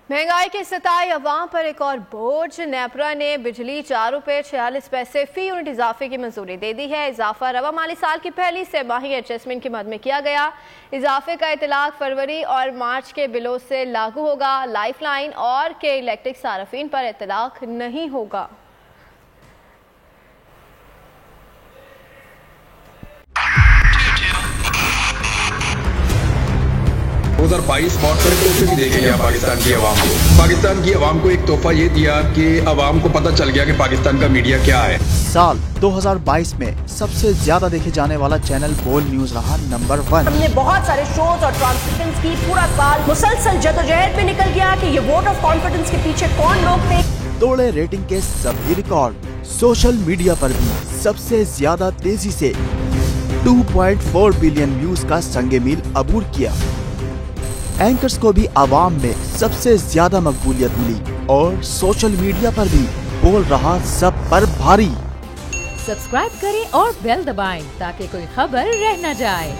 महंगाई की सताई अवाम पर एक और बोझ। नेपरा ने बिजली 4 रुपये 46 पैसे फी यूनिट इजाफे की मंजूरी दे दी है। इजाफा रवा माली साल की पहली सेमाही एडजस्टमेंट की मद में किया गया। इजाफे का इतलाक फरवरी और मार्च के बिलों से लागू होगा। लाइफ लाइन और के इलेक्ट्रिक सार्फिन पर इतलाक नहीं होगा। 2022 बहुत सारे तोहफे भी देखे गया पाकिस्तान की आवाम को। पाकिस्तान की आवाम को एक तोहफा ये दिया कि आवाम को पता चल गया कि पाकिस्तान का मीडिया क्या है। साल 2022 में सबसे ज्यादा देखे जाने वाला चैनल बोल न्यूज रहा नंबर 1। हमने बहुत सारे शोज और ट्रांसमिशंस की। पूरा साल मुसलसल जदोजहद में निकल गया कि ये वोट ऑफ कॉन्फिडेंस के पीछे कौन लोग थे। तोड़े रेटिंग के सभी रिकॉर्ड। सोशल मीडिया पर भी सबसे ज्यादा तेजी से 2.4 बिलियन व्यूज का संगे मील अबूर किया। एंकर्स को भी आवाम में सबसे ज्यादा मकबूलियत मिली और सोशल मीडिया पर भी बोल रहा सब पर भारी। सब्सक्राइब करें और बेल दबाएं ताकि कोई खबर रह न जाए।